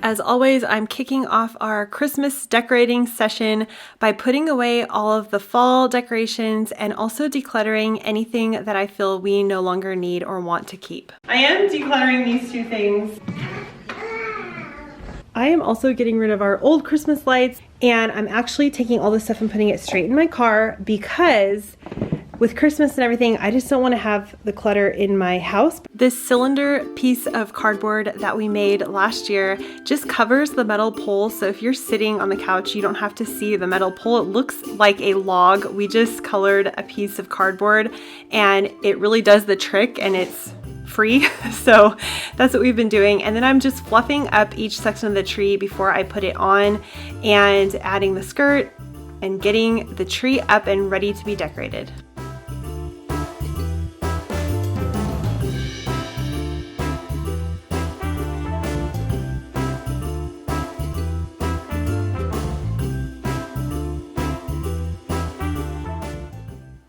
As always, I'm kicking off our Christmas decorating session by putting away all of the fall decorations and also decluttering anything that I feel we no longer need or want to keep. I am decluttering these two things. I am also getting rid of our old Christmas lights, and I'm actually taking all this stuff and putting it straight in my car because with Christmas and everything, I just don't want to have the clutter in my house. This cylinder piece of cardboard that we made last year just covers the metal pole, so if you're sitting on the couch, you don't have to see the metal pole. It looks like a log. We just colored a piece of cardboard, and it really does the trick, and it's free. So that's what we've been doing. And then I'm just fluffing up each section of the tree before I put it on, and adding the skirt and getting the tree up and ready to be decorated.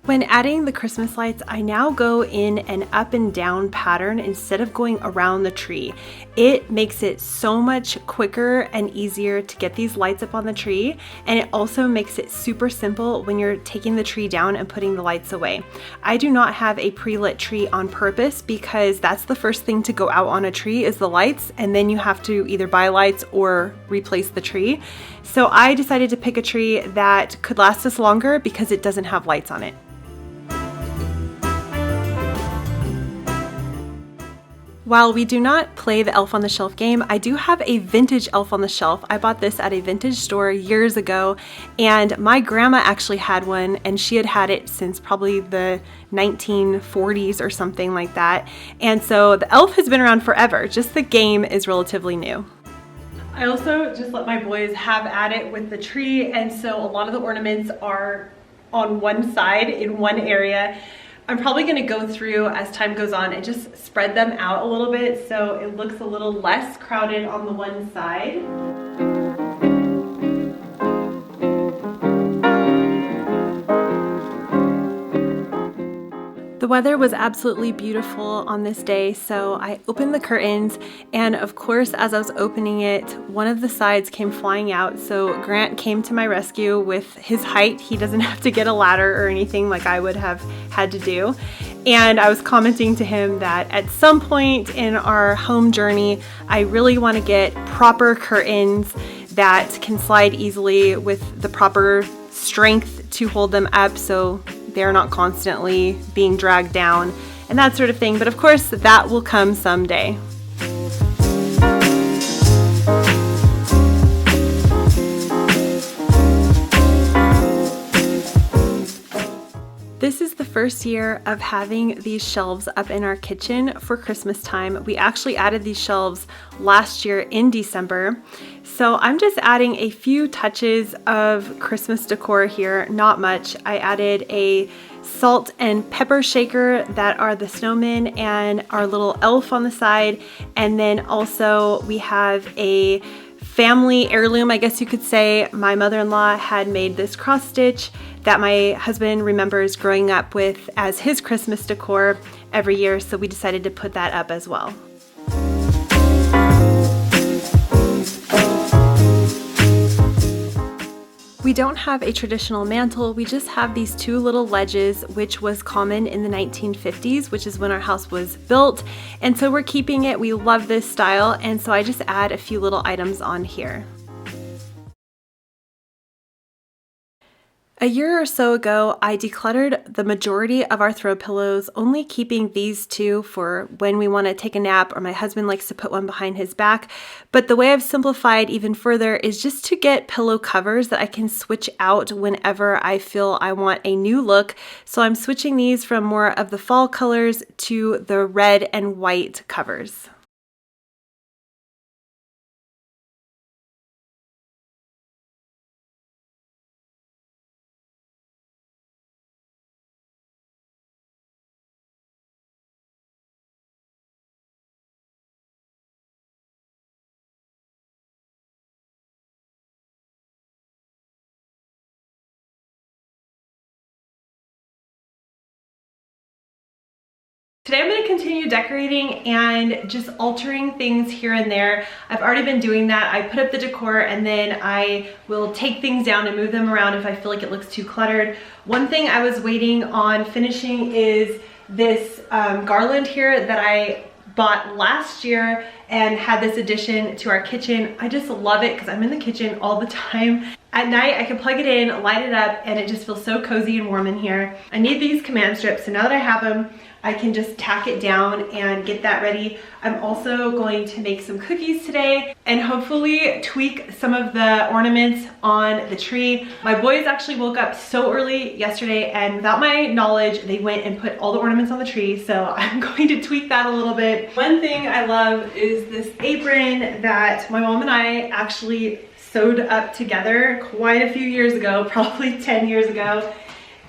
When adding the Christmas lights, I now go in an up and down pattern instead of going around the tree. It makes it so much quicker and easier to get these lights up on the tree, and it also makes it super simple when you're taking the tree down and putting the lights away. I do not have a pre-lit tree on purpose because that's the first thing to go out on a tree is the lights, and then you have to either buy lights or replace the tree. So I decided to pick a tree that could last us longer because it doesn't have lights on it. While we do not play the Elf on the Shelf game, I do have a vintage Elf on the Shelf. I bought this at a vintage store years ago, and my grandma actually had one, and she had had it since probably the 1940s or something like that. And so the Elf has been around forever, just the game is relatively new. I also just let my boys have at it with the tree, and so a lot of the ornaments are on one side in one area. I'm probably going to go through as time goes on and just spread them out a little bit so it looks a little less crowded on the one side. The weather was absolutely beautiful on this day, so I opened the curtains, and of course, as I was opening it, one of the sides came flying out, so Grant came to my rescue with his height. He doesn't have to get a ladder or anything like I would have had to do. And I was commenting to him that at some point in our home journey, I really want to get proper curtains that can slide easily with the proper strength to hold them up so they're not constantly being dragged down and that sort of thing. But of course, that will come someday. This is the first year of having these shelves up in our kitchen for Christmas time. We actually added these shelves last year in December. So I'm just adding a few touches of Christmas decor here, not much. I added a salt and pepper shaker that are the snowmen and our little elf on the side. And then also we have a family heirloom, I guess you could say. My mother-in-law had made this cross stitch that my husband remembers growing up with as his Christmas decor every year, so we decided to put that up as well. We don't have a traditional mantle, we just have these two little ledges, which was common in the 1950s, which is when our house was built. And so we're keeping it, we love this style, and so I just add a few little items on here. A year or so ago, I decluttered the majority of our throw pillows, only keeping these two for when we want to take a nap or my husband likes to put one behind his back. But the way I've simplified even further is just to get pillow covers that I can switch out whenever I feel I want a new look. So I'm switching these from more of the fall colors to the red and white covers. Today I'm going to continue decorating and just altering things here and there. I've already been doing that. I put up the decor and then I will take things down and move them around if I feel like it looks too cluttered. One thing I was waiting on finishing is this garland here that I bought last year and had this addition to our kitchen. I just love it because I'm in the kitchen all the time. At night, I can plug it in, light it up, and it just feels so cozy and warm in here. I need these command strips, so now that I have them, I can just tack it down and get that ready. I'm also going to make some cookies today and hopefully tweak some of the ornaments on the tree. My boys actually woke up so early yesterday and without my knowledge, they went and put all the ornaments on the tree. So I'm going to tweak that a little bit. One thing I love is this apron that my mom and I actually sewed up together quite a few years ago, probably 10 years ago.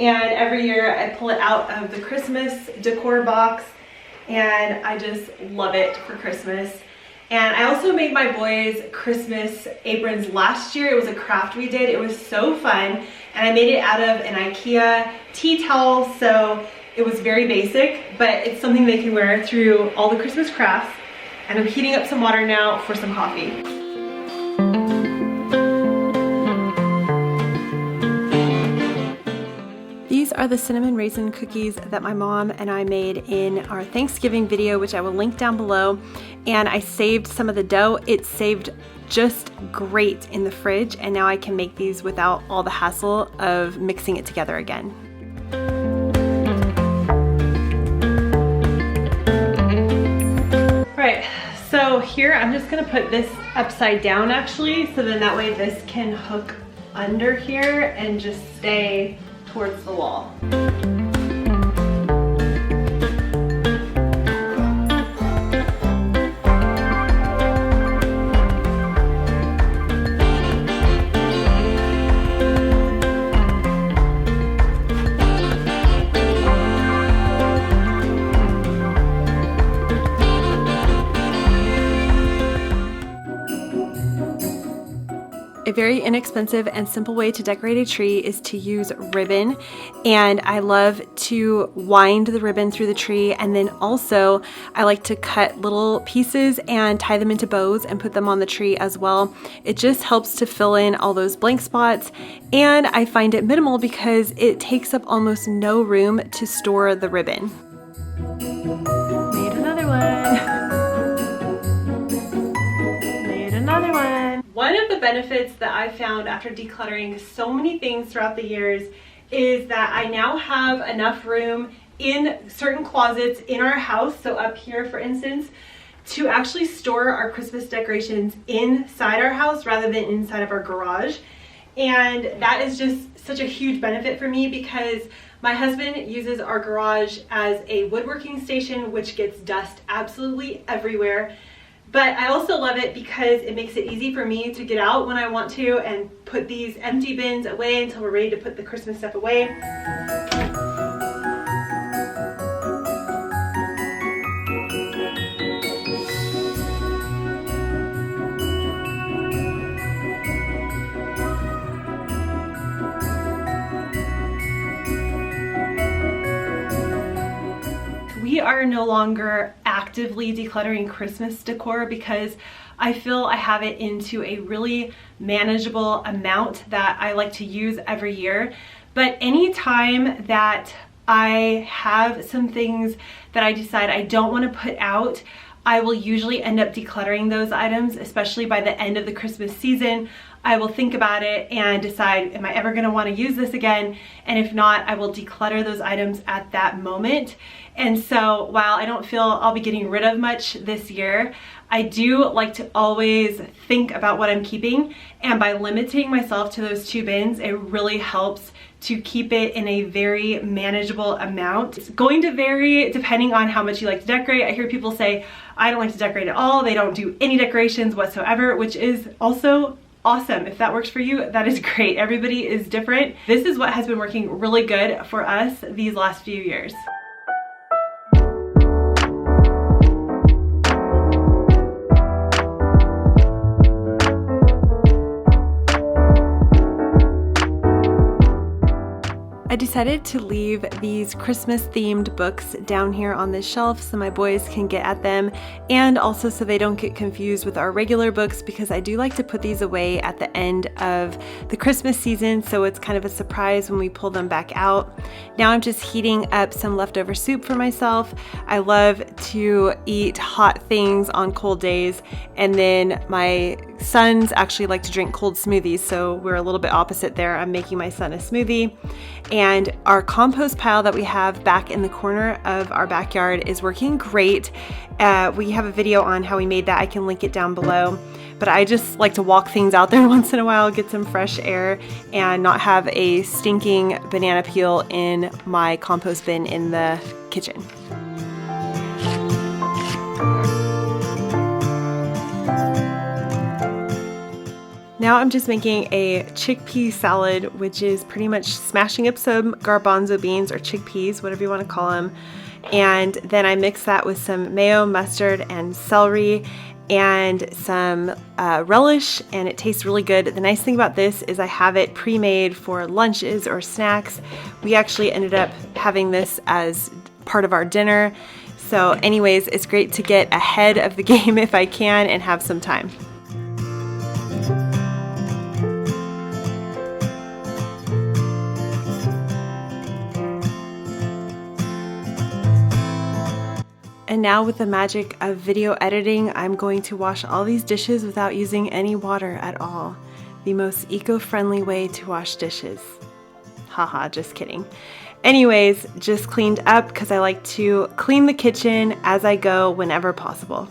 And every year I pull it out of the Christmas decor box and I just love it for Christmas. And I also made my boys Christmas aprons last year. It was a craft we did. It was so fun. And I made it out of an IKEA tea towel. So it was very basic, but it's something they can wear through all the Christmas crafts. And I'm heating up some water now for some coffee. These are the cinnamon raisin cookies that my mom and I made in our Thanksgiving video, which I will link down below. And I saved some of the dough. It saved just great in the fridge, and now I can make these without all the hassle of mixing it together again. All right, so here I'm just gonna put this upside down actually, so then that way this can hook under here and just stay towards the wall. A very inexpensive and simple way to decorate a tree is to use ribbon, and I love to wind the ribbon through the tree, and then also I like to cut little pieces and tie them into bows and put them on the tree as well. It just helps to fill in all those blank spots, and I find it minimal because it takes up almost no room to store the ribbon. Made another one. Another one. One of the benefits that I found after decluttering so many things throughout the years is that I now have enough room in certain closets in our house, so up here for instance, to actually store our Christmas decorations inside our house rather than inside of our garage. And that is just such a huge benefit for me because my husband uses our garage as a woodworking station, which gets dust absolutely everywhere. But I also love it because it makes it easy for me to get out when I want to and put these empty bins away until we're ready to put the Christmas stuff away. We are no longer actively decluttering Christmas decor because I feel I have it into a really manageable amount that I like to use every year. But anytime that I have some things that I decide I don't want to put out, I will usually end up decluttering those items, especially by the end of the Christmas season. I will think about it and decide, am I ever going to want to use this again? And if not, I will declutter those items at that moment. And so while I don't feel I'll be getting rid of much this year, I do like to always think about what I'm keeping. And by limiting myself to those 2 bins, it really helps to keep it in a very manageable amount. It's going to vary depending on how much you like to decorate. I hear people say, I don't like to decorate at all. They don't do any decorations whatsoever, which is also awesome. If that works for you, that is great. Everybody is different. This is what has been working really good for us these last few years. I I decided to leave these Christmas themed books down here on this shelf so my boys can get at them, and also so they don't get confused with our regular books, because I do like to put these away at the end of the Christmas season, so it's kind of a surprise when we pull them back out. Now I'm just heating up some leftover soup for myself. I love to eat hot things on cold days, and then my sons actually like to drink cold smoothies, so we're a little bit opposite there. I'm making my son a smoothie. And our compost pile that we have back in the corner of our backyard is working great. We have a video on how we made that. I can link it down below. But I just like to walk things out there once in a while, get some fresh air, and not have a stinking banana peel in my compost bin in the kitchen. Now I'm just making a chickpea salad, which is pretty much smashing up some garbanzo beans or chickpeas, whatever you want to call them. And then I mix that with some mayo, mustard, and celery, and some relish, and it tastes really good. The nice thing about this is I have it pre-made for lunches or snacks. We actually ended up having this as part of our dinner. So anyways, it's great to get ahead of the game if I can and have some time. And now with the magic of video editing, I'm going to wash all these dishes without using any water at all. The most eco-friendly way to wash dishes. Haha, just kidding. Anyways, just cleaned up because I like to clean the kitchen as I go whenever possible.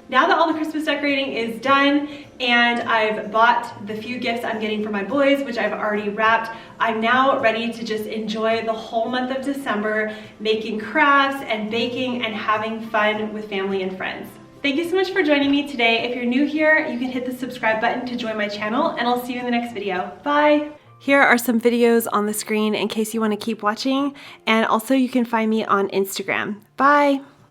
Now that all the Christmas decorating is done and I've bought the few gifts I'm getting for my boys, which I've already wrapped, I'm now ready to just enjoy the whole month of December, making crafts and baking and having fun with family and friends. Thank you so much for joining me today. If you're new here, you can hit the subscribe button to join my channel, and I'll see you in the next video. Bye! Here are some videos on the screen in case you want to keep watching, and also you can find me on Instagram. Bye!